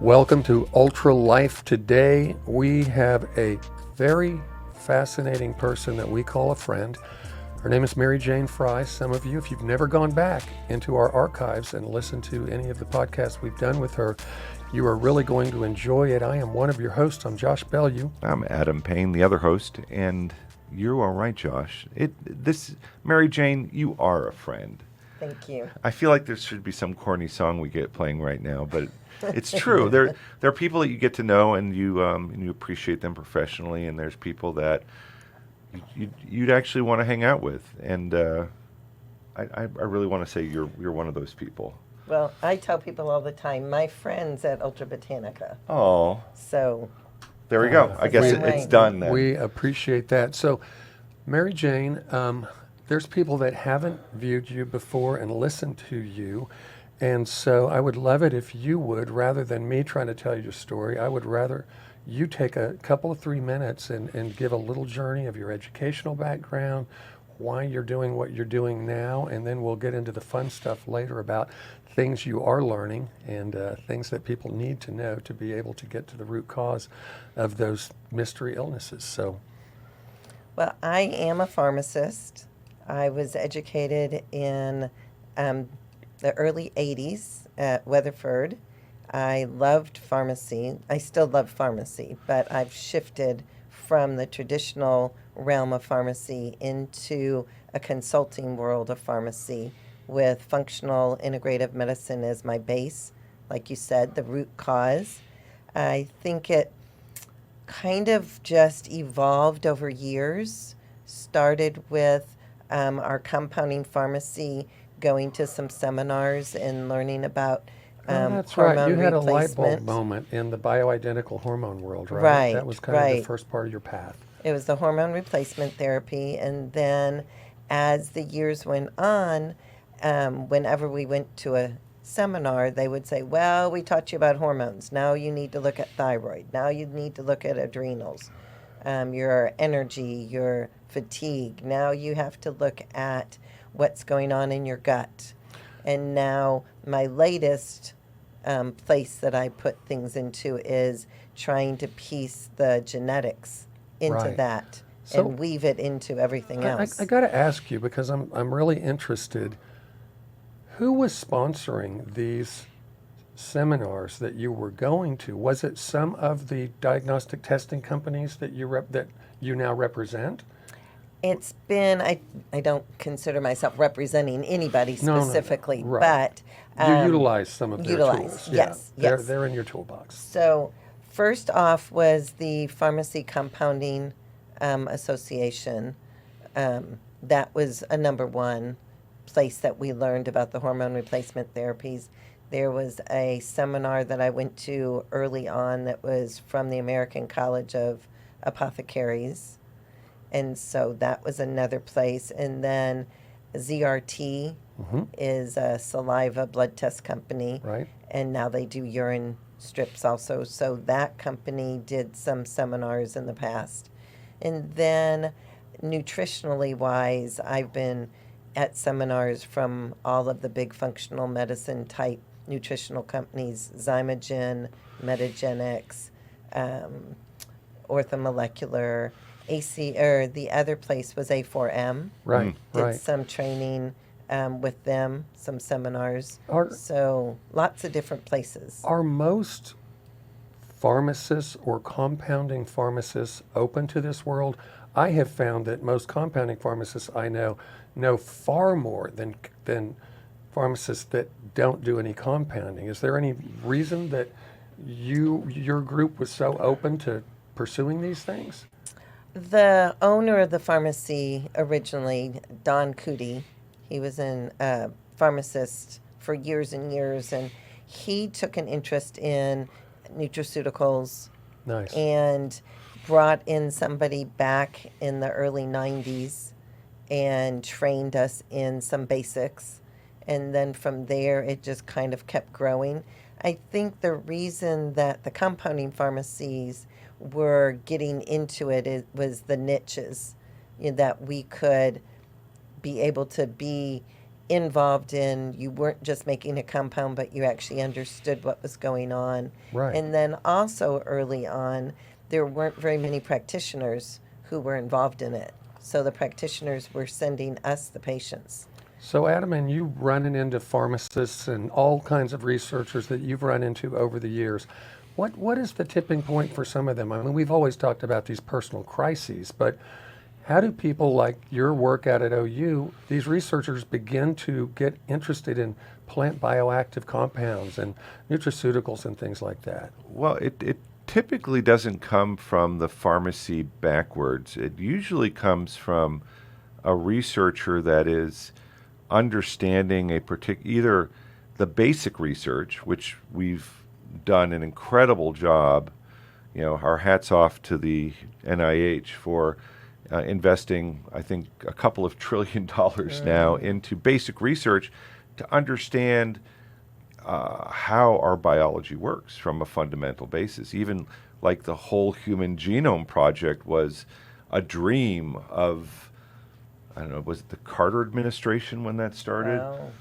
Welcome to Ultra Life. Today we have a very fascinating person that we call a friend. Her name is Mary Jane Fry. Some of you, if you've never gone back into our archives and listened to any of the podcasts we've done with her, you are really going to enjoy it. I am one of your hosts. I'm Josh Bellew. I'm Adam Payne, the other host, and you're all right, Josh. Mary Jane, you are a friend. Thank you. I feel like there should be some corny song we get playing right now, but it's true. There are people that you get to know, and you appreciate them professionally, and there's people that you'd actually want to hang out with, and I really want to say you're one of those people. Well, I tell people all the time, my friends at Ultra Botanica. Oh. So. There we go. I guess it's done then. We appreciate that. So, Mary Jane, there's people that haven't viewed you before and listened to you. And so I would love it if you would, rather than me trying to tell you your story, I would rather you take a couple of 3 minutes and give a little journey of your educational background, why you're doing what you're doing now, and then we'll get into the fun stuff later about things you are learning and things that people need to know to be able to get to the root cause of those mystery illnesses. So, well, I am a pharmacist. I was educated in the early 80s at Weatherford. I loved pharmacy. I still love pharmacy, but I've shifted from the traditional realm of pharmacy into a consulting world of pharmacy with functional integrative medicine as my base. Like you said, the root cause. I think it kind of just evolved over years. Started with our compounding pharmacy, going to some seminars and learning about that's hormone right. You had a light replacement. bulb moment in the bioidentical hormone world, right? Right, That was kind of the right. first part of your path. It was the hormone replacement therapy, and then as the years went on, whenever we went to a seminar, they would say, well, we taught you about hormones. Now you need to look at thyroid. Now you need to look at adrenals, your energy, your fatigue. Now you have to look at what's going on in your gut. And now my latest place that I put things into is trying to piece the genetics into Right. that So and weave it into everything else. I got to ask you, because I'm really interested, who was sponsoring these seminars that you were going to? Was it some of the diagnostic testing companies that you now represent? It's been, I don't consider myself representing anybody specifically, No. Right. but You utilize some of their tools. Yes, Yeah. yes. They're in your toolbox. So first off was the Pharmacy Compounding Association. That was a number one place that we learned about the hormone replacement therapies. There was a seminar that I went to early on that was from the American College of Apothecaries. And so that was another place. And then ZRT is a saliva blood test company. Right. And now they do urine strips also. So that company did some seminars in the past. And then nutritionally wise, I've been at seminars from all of the big functional medicine type nutritional companies, Zymogen, Metagenics, Orthomolecular, the other place was A4M. Right. Did Right. some training with them, some seminars. Are- So lots of different places. Are most pharmacists or compounding pharmacists open to this world? I have found that most compounding pharmacists I know far more than pharmacists that don't do any compounding. Is there any reason that your group was so open to pursuing these things? The owner of the pharmacy originally, Don Cootie, he was a pharmacist for years and years, and he took an interest in nutraceuticals. Nice. And brought in somebody back in the early 90s and trained us in some basics. And then from there, it just kind of kept growing. I think the reason that the compounding pharmacies were getting into it was the niches, that we could be able to be involved in, you weren't just making a compound, but you actually understood what was going on. Right. And then also early on, there weren't very many practitioners who were involved in it. So the practitioners were sending us the patients. So Adam, and you running into pharmacists and all kinds of researchers that you've run into over the years. What is the tipping point for some of them? I mean, we've always talked about these personal crises, but how do people like your work out at OU, these researchers begin to get interested in plant bioactive compounds and nutraceuticals and things like that? Well, it typically doesn't come from the pharmacy backwards. It usually comes from a researcher that is understanding either the basic research, which we've done an incredible job. You know, our hats off to the NIH for investing, I think, a couple of $1 trillion now into basic research to understand how our biology works from a fundamental basis. Even like the whole human genome project was a dream of, I don't know, was it the Carter administration when that started? Wow.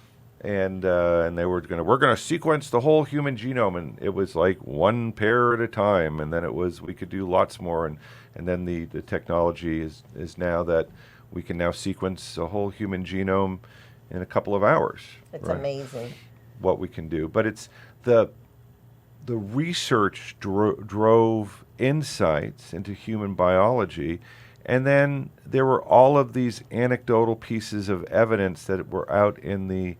And they we're gonna sequence the whole human genome, and it was like one pair at a time, and then it was we could do lots more, and then the technology is now that we can now sequence a whole human genome in a couple of hours. It's right? amazing. What we can do, but it's the research drove insights into human biology, and then there were all of these anecdotal pieces of evidence that were out in the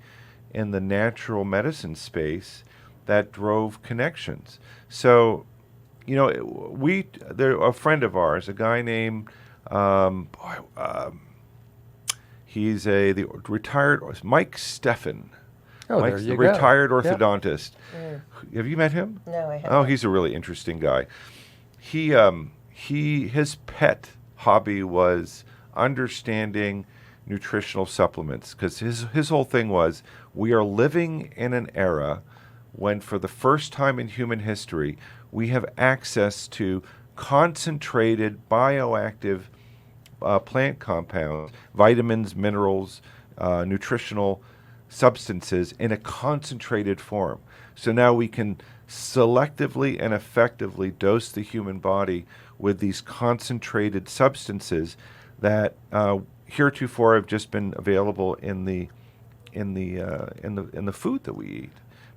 natural medicine space that drove connections. So, you know, a friend of ours, a guy named he's the retired Mike Steffen. Oh, Mike's there you the go. retired Yep. orthodontist. Have you met him? No, I haven't. Oh, he's a really interesting guy. His pet hobby was understanding nutritional supplements, because his whole thing was, we are living in an era when for the first time in human history we have access to concentrated bioactive plant compounds, vitamins, minerals, nutritional substances in a concentrated form. So now we can selectively and effectively dose the human body with these concentrated substances that heretofore have just been available in the food that we eat.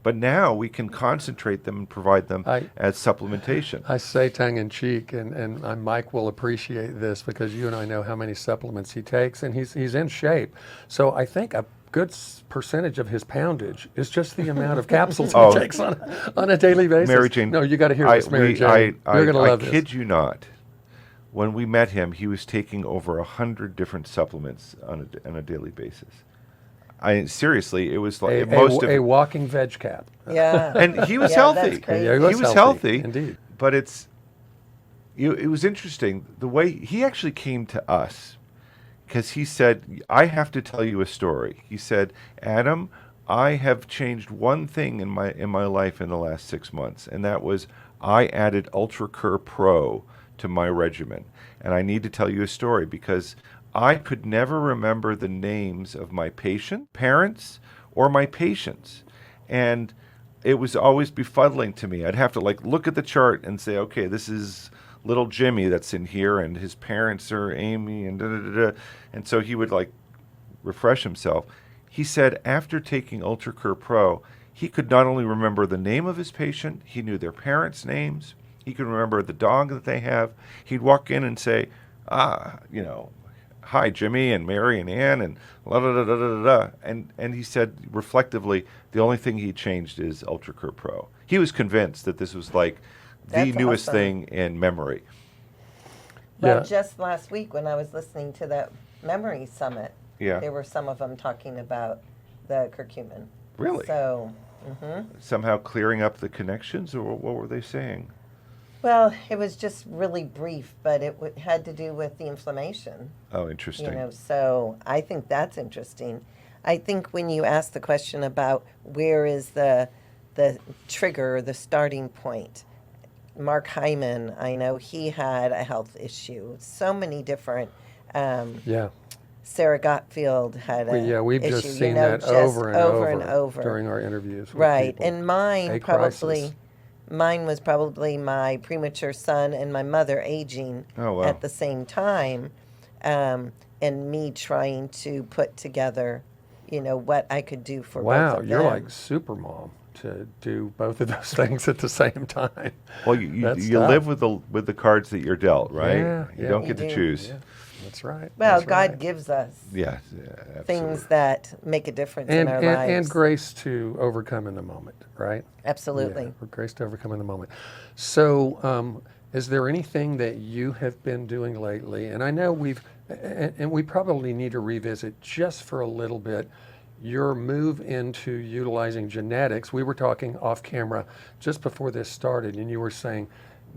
But now we can concentrate them and provide them as supplementation. I say tongue in cheek, and Mike will appreciate this because you and I know how many supplements he takes, and he's in shape. So I think a good percentage of his poundage is just the amount of capsules he takes on a daily basis. Mary Jane, no, you got to hear this, Mary Jane. You're going to love this. I kid you not. When we met him, he was taking over 100 different supplements on a daily basis. Seriously, it was like a walking veg cap. Yeah. And he was Yeah, healthy. that's crazy. Yeah, He was healthy. Indeed. But it was interesting the way he actually came to us, because he said, I have to tell you a story. He said, Adam, I have changed one thing in my life in the last 6 months, and that was I added UltraCur Pro to my regimen. And I need to tell you a story because I could never remember the names of my parents, or my patients. And it was always befuddling to me. I'd have to look at the chart and say, okay, this is little Jimmy that's in here, and his parents are Amy, and da-da-da-da. And so he would refresh himself. He said after taking UltraCur Pro, he could not only remember the name of his patient, he knew their parents' names, he could remember the dog that they have. He'd walk in and say, hi, Jimmy and Mary and Ann and la da da da da da. And he said reflectively, the only thing he changed is UltraCur Pro. He was convinced that this was the That's newest awesome. thing in memory. Well, Yeah. just last week when I was listening to that memory summit, Yeah. there were some of them talking about the curcumin. Really? So, Somehow clearing up the connections, or what were they saying? well, it was just really brief, but it had to do with the inflammation. Oh, interesting. So I think that's interesting. I think when you ask the question about where is the trigger, the starting point, Mark Hyman, I know he had a health issue. So many different Yeah. Sarah Gottfield had a Yeah, we've issue, just seen know, that just over and over over, and over. during our interviews with Right, people. and mine A probably, crisis. mine was probably my premature son and my mother aging Oh, wow. at the same time, and me trying to put together, what I could do for both Wow, of you're them. like super mom to do both of those things at the same time. Well, you That's you tough. live with the cards that you're dealt, right? Yeah, You yeah. don't You get to do. choose. Yeah, that's right. Well, that's God right. gives us Yeah, absolutely. things that make a difference in our and lives. grace to overcome in the moment, right? Absolutely. Yeah, or grace to overcome in the moment. So, is there anything that you have been doing lately? And I know and we probably need to revisit just for a little bit your move into utilizing genetics. We were talking off camera just before this started, and you were saying,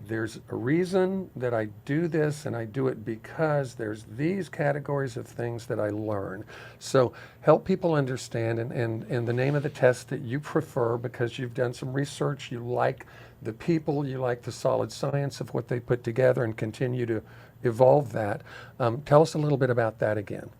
there's a reason that I do this, and I do it because there's these categories of things that I learn. So help people understand, and the name of the test that you prefer, because you've done some research, you like the people, you like the solid science of what they put together, and continue to evolve that. Tell us a little bit about that again.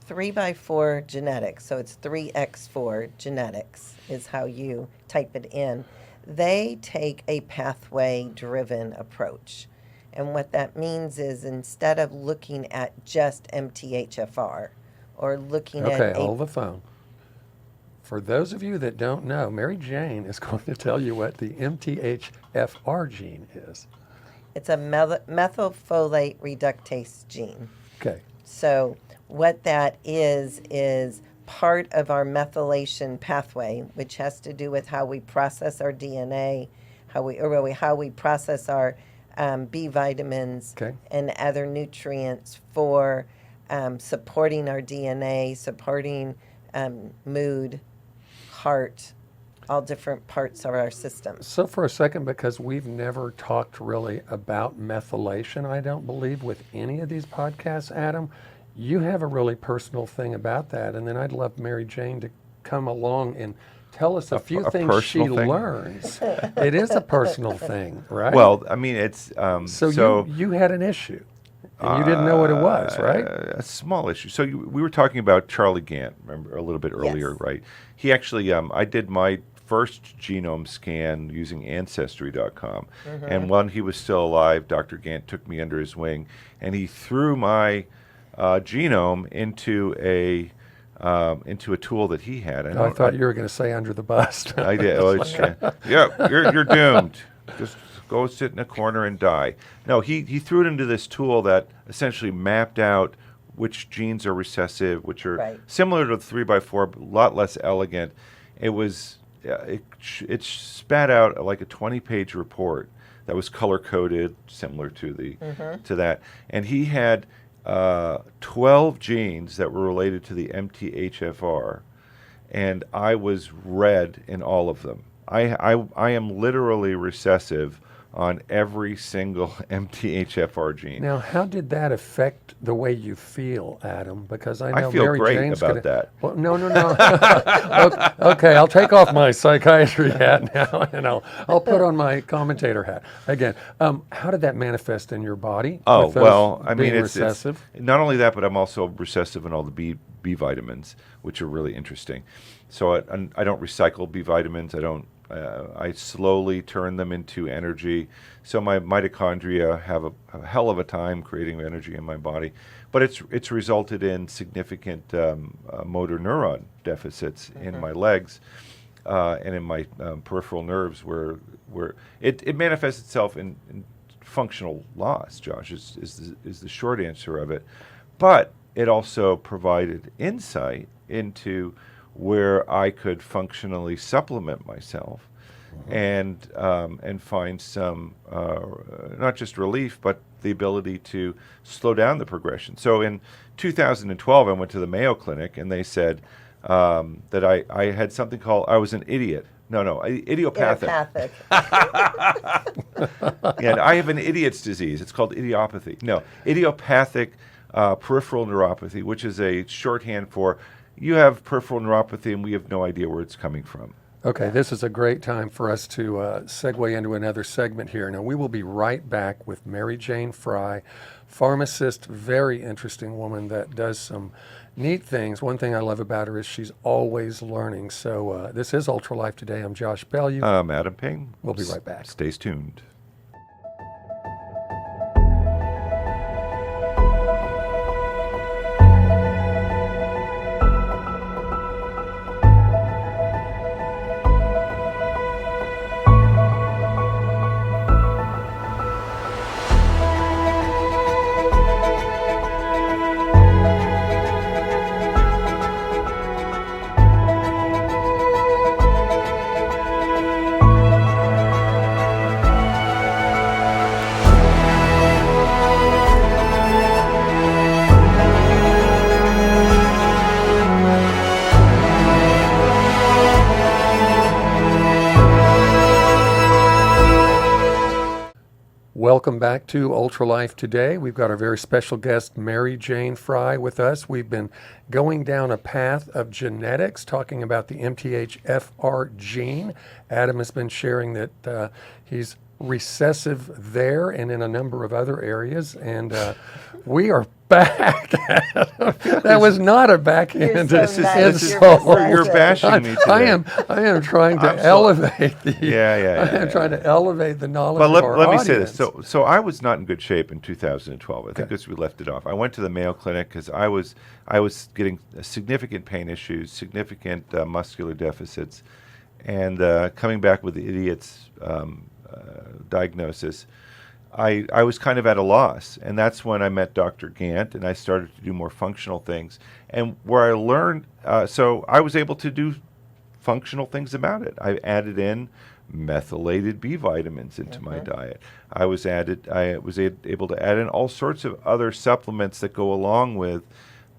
3x4 genetics, so it's 3x4 genetics is how you type it in. They take a pathway driven approach. And what that means is instead of looking at just MTHFR or looking Okay, at hold the phone. For those of you that don't know, Mary Jane is going to tell you what the MTHFR gene is. it's a methylfolate reductase gene. Okay. So what that is part of our methylation pathway, which has to do with how we process our DNA, how we process our B vitamins Okay. and other nutrients for supporting our DNA, supporting mood, heart, all different parts of our systems. So for a second, because we've never talked really about methylation, I don't believe, with any of these podcasts, Adam, you have a really personal thing about that. And then I'd love Mary Jane to come along and tell us a few a things she personal thing? learns. It is a personal thing, right? Well, I mean, it's so you had an issue, and you didn't know what it was, right? A small issue. So we were talking about Charlie Gant, remember, a little bit earlier, Yes. right? He actually, I did my first genome scan using Ancestry.com, and when he was still alive, Dr. Gant took me under his wing, and he threw my genome into a tool that he had. I thought you were going to say under the bus. I did. Oh, yeah, you're doomed. Just go sit in a corner and die. No, he threw it into this tool that essentially mapped out which genes are recessive, which are Right. similar to the 3x4, but a lot less elegant. It was it spat out like a 20-page report that was color coded, similar to the to that, and he had 12 genes that were related to the MTHFR, and I was red in all of them. I am literally recessive on every single MTHFR gene. Now, how did that affect the way you feel, Adam? Because I know I feel Mary great Jane's about gonna, that. Well, no. Okay, I'll take off my psychiatry hat now, and I'll put on my commentator hat again. How did that manifest in your body? Oh, with those well, I mean, being it's recessive. not only that, but I'm also recessive in all the B vitamins, which are really interesting. So I don't recycle B vitamins. I slowly turn them into energy. So my mitochondria have a hell of a time creating energy in my body. But it's resulted in significant motor neuron deficits in my legs and in my peripheral nerves, where it manifests itself in functional loss. Josh is the short answer of it. But it also provided insight into where I could functionally supplement myself and find some not just relief, but the ability to slow down the progression. So in 2012, I went to the Mayo Clinic, and they said that I had something called, I was an idiot. No, idiopathic. Yeah, I have an idiot's disease. It's called idiopathy. No, idiopathic peripheral neuropathy, which is a shorthand for you have peripheral neuropathy and we have no idea where it's coming from. Okay, this is a great time for us to segue into another segment here. Now, we will be right back with Mary Jane Fry, pharmacist, very interesting woman that does some neat things. One thing I love about her is she's always learning. So this is Ultra Life Today. I'm Josh Bellew. I'm Adam Payne. We'll be right back. Stay tuned. Welcome back to Ultra Life Today. We've got our very special guest, Mary Jane Fry, with us. We've been going down a path of genetics, talking about the MTHFR gene. Adam has been sharing that he's recessive there and in a number of other areas. And we are back. That was not a backhand insult. You're bashing me today. I am trying to elevate the. I am trying to elevate the knowledge But of our let me audience. say this. So I was not in good shape in 2012. I think as we left it off. I went to the Mayo Clinic because I was getting significant pain issues, significant muscular deficits, and coming back with the idiot's diagnosis. I was kind of at a loss, and that's when I met Dr. Gant, and I started to do more functional things. And where I learned, so I was able to do functional things about it. I added in methylated B vitamins into my diet. I was able to add in all sorts of other supplements that go along with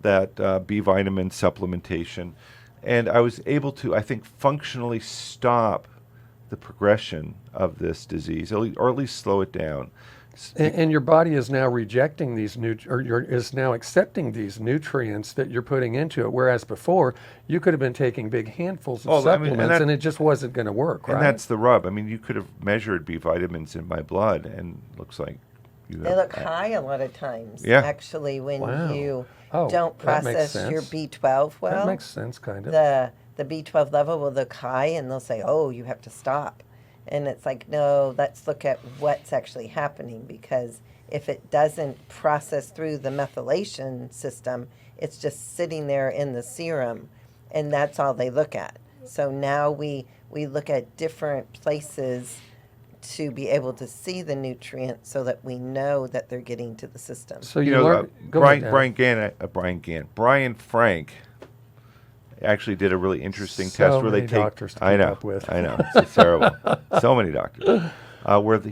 that B vitamin supplementation, and I was able to, I think, functionally stop the progression of this disease, or at least slow it down. And your body is now rejecting these is now accepting these nutrients that you're putting into it, whereas before you could have been taking big handfuls of supplements, and it just wasn't going to work, right? And that's the rub. I mean, you could have measured B vitamins in my blood, and it looks like you have. They look high a lot of times. Yeah. Actually, when you Oh, don't that makes process your sense. B12 well, That makes sense, kind of. the B12 level will look high, and they'll say, "Oh, you have to stop." And it's like, no, let's look at what's actually happening, because if it doesn't process through the methylation system, it's just sitting there in the serum, and that's all they look at. So now we look at different places to be able to see the nutrients so that we know that they're getting to the system. So you learn. Go ahead, Dan. Brian Frank actually did a really interesting So test where they many take. doctors to I keep know, up with. I know, it's terrible. So many doctors.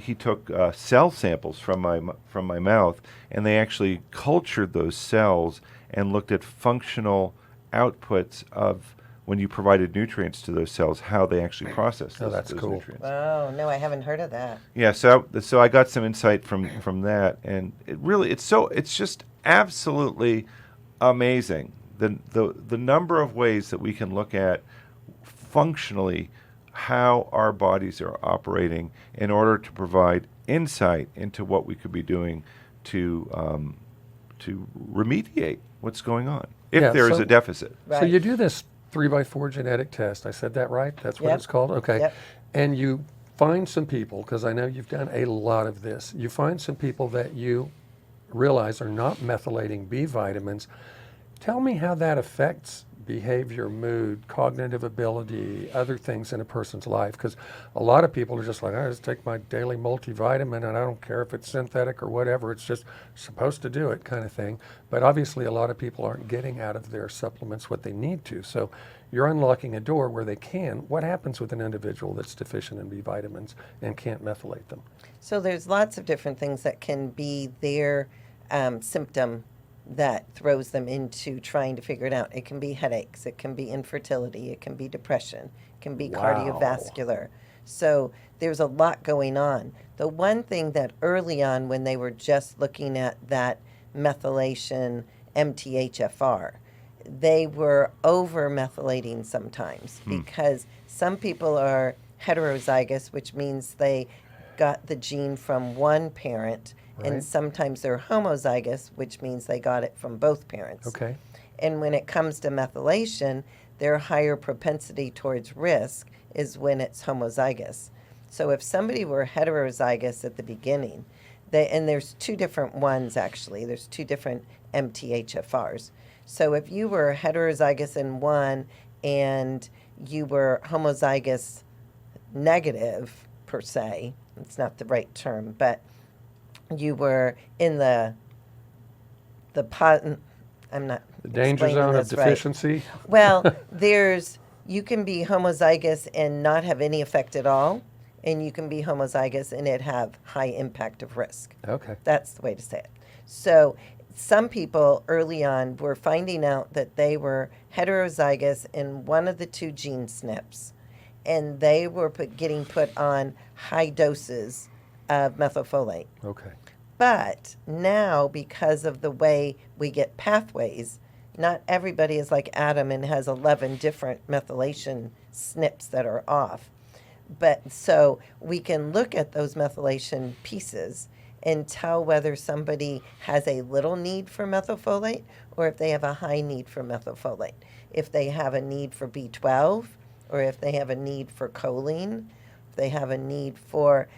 He took cell samples from my mouth, and they actually cultured those cells and looked at functional outputs of when you provided nutrients to those cells, how they actually process those, that's those cool. nutrients. Oh, no, I haven't heard of that. Yeah, so I got some insight from that, and it's just absolutely amazing the number of ways that we can look at functionally how our bodies are operating in order to provide insight into what we could be doing to remediate what's going on if there is a deficit. Right. So you do this 3x4 genetic test. I said that right? That's what Yep. it's called? Okay. Yep. And you find some people, because I know you've done a lot of this, you find some people that you realize are not methylating B vitamins. Tell me how that affects behavior, mood, cognitive ability, other things in a person's life. Because a lot of people are just like, I just take my daily multivitamin and I don't care if it's synthetic or whatever, it's just supposed to do it kind of thing. But obviously a lot of people aren't getting out of their supplements what they need to. So you're unlocking a door where they can. What happens with an individual that's deficient in B vitamins and can't methylate them? So there's lots of different things that can be their symptom that throws them into trying to figure it out. It can be headaches, it can be infertility, it can be depression, it can be cardiovascular. So there's a lot going on. The one thing that early on, when they were just looking at that methylation MTHFR, they were over methylating sometimes because some people are heterozygous, which means they got the gene from one parent Right. And sometimes they're homozygous, which means they got it from both parents. Okay. And when it comes to methylation, their higher propensity towards risk is when it's homozygous. So if somebody were heterozygous at the beginning, and there's two different ones actually, there's two different MTHFRs. So if you were heterozygous in one and you were homozygous negative per se, it's not the right term, but you were in the pot. I'm not The danger explaining zone of this right. deficiency. Well, you can be homozygous and not have any effect at all, and you can be homozygous and it have high impact of risk. Okay. That's the way to say it. So some people early on were finding out that they were heterozygous in one of the two gene SNPs, and they were getting put on high doses of methylfolate. Okay. But now, because of the way we get pathways, not everybody is like Adam and has 11 different methylation SNPs that are off. But so we can look at those methylation pieces and tell whether somebody has a little need for methylfolate or if they have a high need for methylfolate. If they have a need for B12 or if they have a need for choline, if they have a need for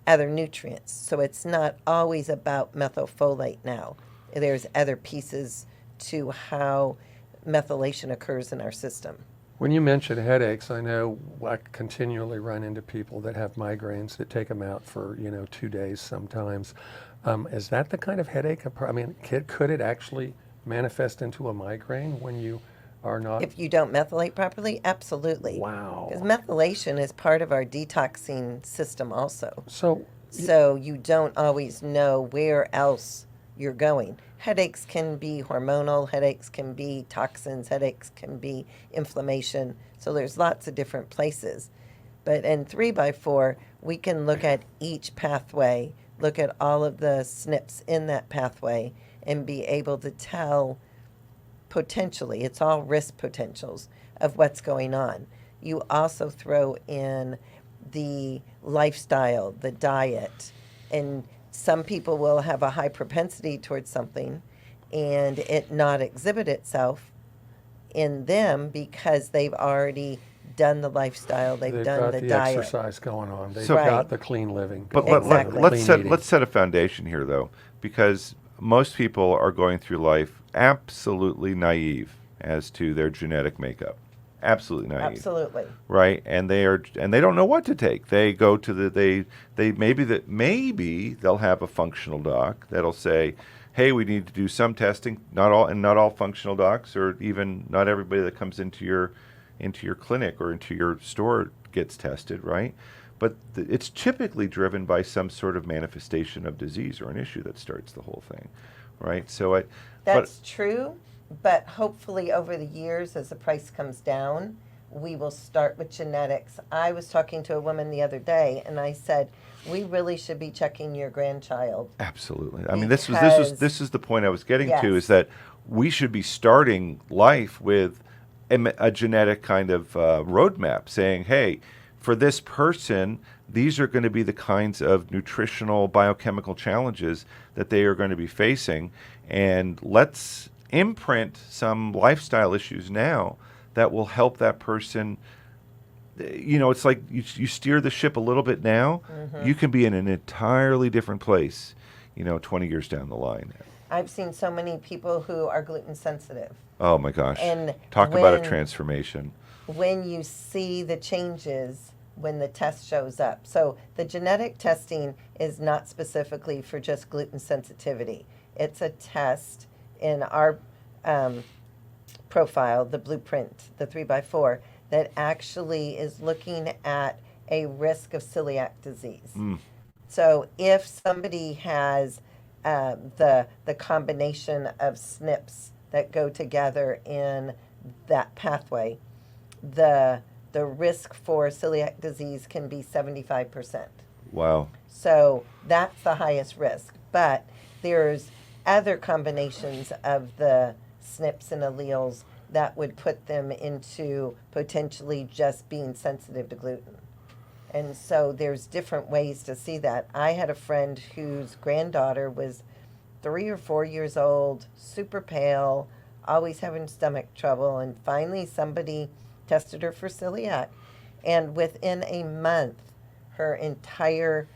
other nutrients. So it's not always about methylfolate now. There's other pieces to how methylation occurs in our system. When you mention headaches, I know I continually run into people that have migraines that take them out for 2 days sometimes. Is that the kind of headache? I mean, could it actually manifest into a migraine when you are not? If you don't methylate properly, absolutely. Wow. Because methylation is part of our detoxing system also. So You don't always know where else you're going. Headaches can be hormonal, headaches can be toxins, headaches can be inflammation. So there's lots of different places. But in 3x4, we can look at each pathway, look at all of the SNPs in that pathway, and be able to tell potentially, it's all risk potentials of what's going on. You also throw in the lifestyle, the diet, and some people will have a high propensity towards something and it not exhibit itself in them because they've already done the lifestyle, they've done got the the diet. exercise going on. They've So- got the clean living. But going on, Exactly. the let's clean eating. set a foundation here, though, because most people are going through life absolutely naive as to their genetic makeup. Absolutely naive. Absolutely. Right, and they don't know what to take. They go to maybe they'll have a functional doc that'll say, "Hey, we need to do some testing." Not all functional docs, or even not everybody that comes into your clinic or into your store gets tested, right? But it's typically driven by some sort of manifestation of disease or an issue that starts the whole thing, right? So That's true, but hopefully over the years, as the price comes down, we will start with genetics. I was talking to a woman the other day, and I said, we really should be checking your grandchild. Absolutely. I mean, this is the point I was getting to, is Yes. that we should be starting life with a genetic kind of roadmap, saying, hey, for this person, these are going to be the kinds of nutritional biochemical challenges that they are going to be facing, and let's imprint some lifestyle issues now that will help that person. It's like you steer the ship a little bit now, you can be in an entirely different place, 20 years down the line. I've seen so many people who are gluten sensitive. Oh my gosh. And Talk about a when- transformation. When you see the changes when the test shows up. So the genetic testing is not specifically for just gluten sensitivity. It's a test in our profile, the blueprint, the 3x4, that actually is looking at a risk of celiac disease. So if somebody has the combination of SNPs that go together in that pathway, the risk for celiac disease can be 75%. Wow. So that's the highest risk. But there's other combinations of the SNPs and alleles that would put them into potentially just being sensitive to gluten. And so there's different ways to see that. I had a friend whose granddaughter was 3 or 4 years old, super pale, always having stomach trouble, and finally somebody tested her for celiac. And within a month, her entire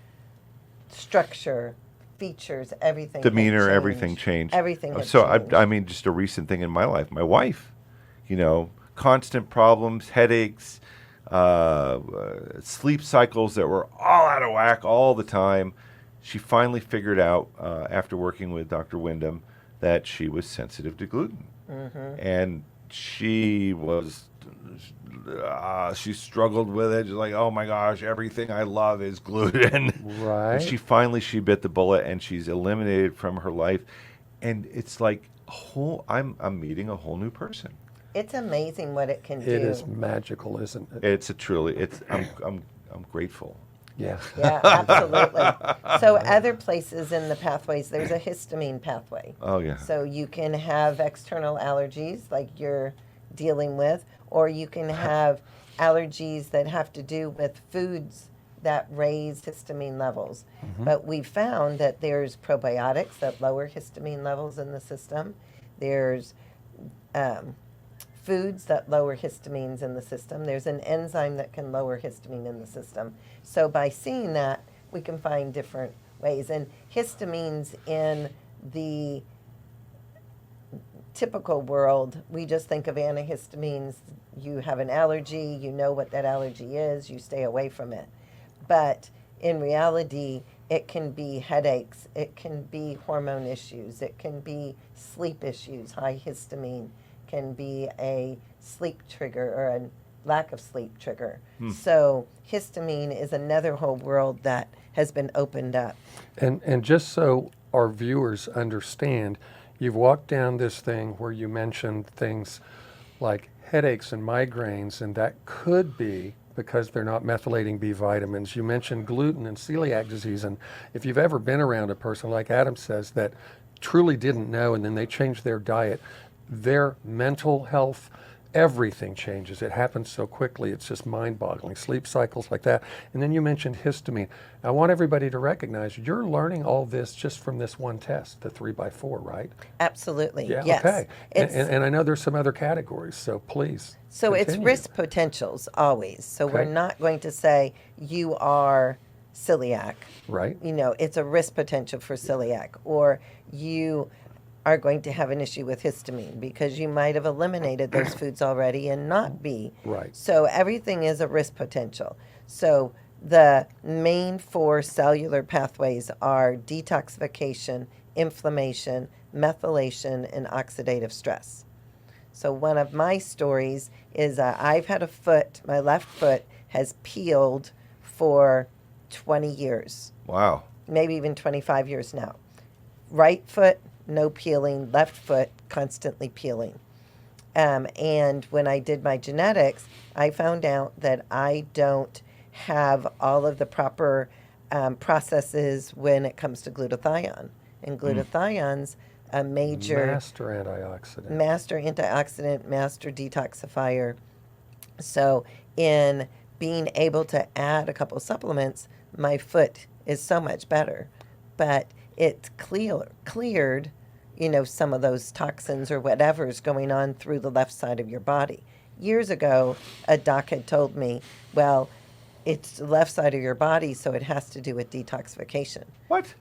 structure, features, everything had Demeanor, changed. everything changed. Everything had So changed. I mean, just a recent thing in my life. My wife, constant problems, headaches, sleep cycles that were all out of whack all the time. She finally figured out, after working with Dr. Wyndham, that she was sensitive to gluten. And she was, she struggled with it. She's like, oh my gosh, everything I love is gluten. Right. And she bit the bullet, and she's eliminated from her life. And it's like, I'm meeting a whole new person. It's amazing what it can do. It is magical, isn't it? I'm grateful. Yeah. Yeah, absolutely. So other places in the pathways, there's a histamine pathway. Oh yeah. So you can have external allergies like you're dealing with, or you can have allergies that have to do with foods that raise histamine levels. But we found that there's probiotics that lower histamine levels in the system. There's foods that lower histamines in the system. There's an enzyme that can lower histamine in the system. So by seeing that, we can find different ways. And histamines in the typical world, we just think of antihistamines. You have an allergy, you know what that allergy is, you stay away from it. But in reality, it can be headaches, it can be hormone issues, it can be sleep issues. High histamine can be a sleep trigger or a lack of sleep trigger. So histamine is another whole world that has been opened up. And just so our viewers understand, you've walked down this thing where you mentioned things like headaches and migraines, and that could be because they're not methylating B vitamins. You mentioned gluten and celiac disease, and if you've ever been around a person, like Adam says, that truly didn't know and then they changed their diet, their mental health, everything changes. It happens so quickly. It's just mind-boggling. Sleep cycles like that. And then you mentioned histamine. I want everybody to recognize you're learning all this just from this one test, the 3x4, right? Absolutely. Yeah. Yes. Okay. And, It's- and I know there's some other categories, so please. So it's continue. risk potentials always. So we're Okay. not going to say you are celiac. Right. It's a risk potential for celiac, or you are going to have an issue with histamine because you might have eliminated those foods already and not be. Right. So everything is a risk potential. So the main 4 cellular pathways are detoxification, inflammation, methylation, and oxidative stress. So one of my stories is I've had my left foot has peeled for 20 years, Wow. maybe even 25 years now. Right foot, no peeling. Left foot, constantly peeling. And when I did my genetics, I found out that I don't have all of the proper processes when it comes to glutathione. And glutathione's a major Master antioxidant. master antioxidant, master detoxifier. So in being able to add a couple of supplements, my foot is so much better. But it's cleared, some of those toxins or whatever's going on through the left side of your body. Years ago, a doc had told me, well, it's the left side of your body, so it has to do with detoxification. What?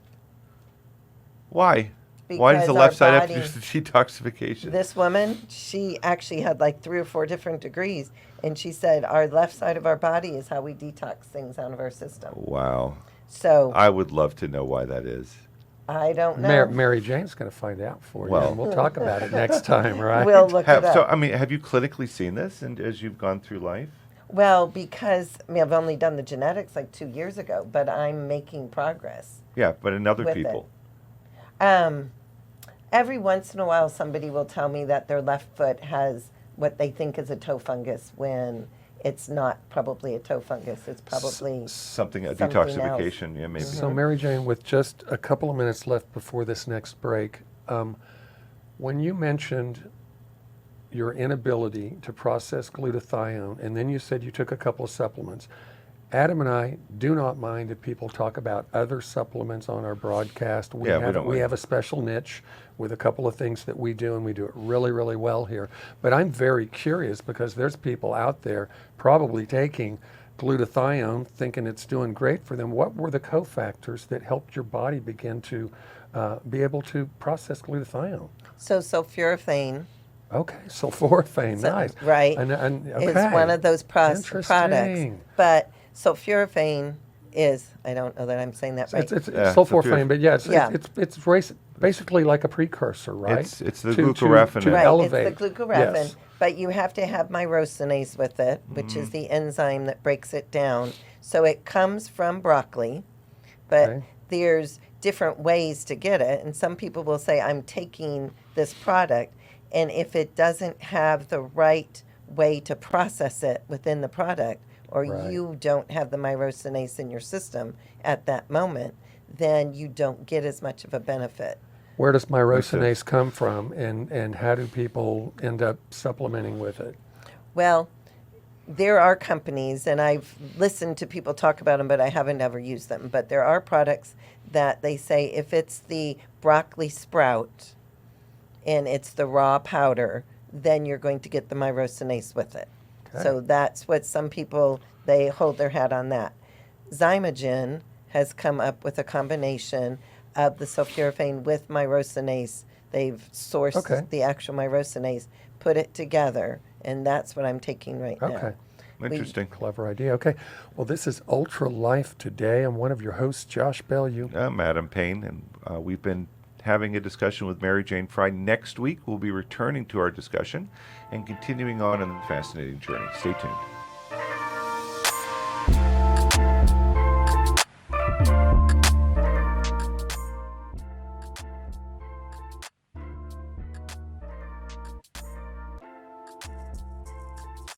Why? Why does Because the our left side have to body- do with detoxification? This woman, she actually had like 3 or 4 different degrees, and she said our left side of our body is how we detox things out of our system. Wow. So I would love to know why that is. I don't know. Mary Jane's going to find out for you, Well. and we'll talk about it next time, right? We'll look it up. So, I mean, have you clinically seen this and as you've gone through life? Well, because I've only done the genetics like 2 years ago, but I'm making progress. Yeah, but in other With people. Every once in a while, somebody will tell me that their left foot has what they think is a toe fungus when it's not probably a toe fungus. It's probably A something detoxification, yeah, maybe. So, Mary Jane, with just a couple of minutes left before this next break, when you mentioned your inability to process glutathione, and then you said you took a couple of supplements, Adam and I do not mind if people talk about other supplements on our broadcast. Yeah, we don't we mind. have a special niche with a couple of things that we do, and we do it really, really well here. But I'm very curious because there's people out there probably taking glutathione thinking it's doing great for them. What were the cofactors that helped your body begin to be able to process glutathione? So sulforaphane Okay, sulforaphane, nice. right, Okay. is one of those products. Interesting. But sulforaphane is, I don't know that I'm saying that right. It's Yeah, sulforaphane, but yeah, Yeah. it's basically like a precursor, right? It's the To glucoraphanin. Right, elevate. it's the glucoraphanin, Yes. but you have to have myrosinase with it, which is the enzyme that breaks it down. So it comes from broccoli, but Okay. there's different ways to get it. And some people will say, I'm taking this product, and if it doesn't have the right way to process it within the product, or Right. you don't have the myrosinase in your system at that moment, then you don't get as much of a benefit. Where does myrosinase come from, and how do people end up supplementing with it? Well, there are companies, and I've listened to people talk about them, but I haven't ever used them. But there are products that they say if it's the broccoli sprout and it's the raw powder, then you're going to get the myrosinase with it. Okay. So that's what some people, they hold their hat on that. Zymogen has come up with a combination of the sulforaphane with myrosinase. They've sourced Okay. the actual myrosinase, put it together, and that's what I'm taking right now. Okay. Interesting. Clever idea. Okay. Well, this is Ultra Life Today. I'm one of your hosts, Josh Bellew. I'm Adam Payne, and we've been having a discussion with Mary Jane Fry. Next week, we'll be returning to our discussion and continuing on in the fascinating journey. Stay tuned.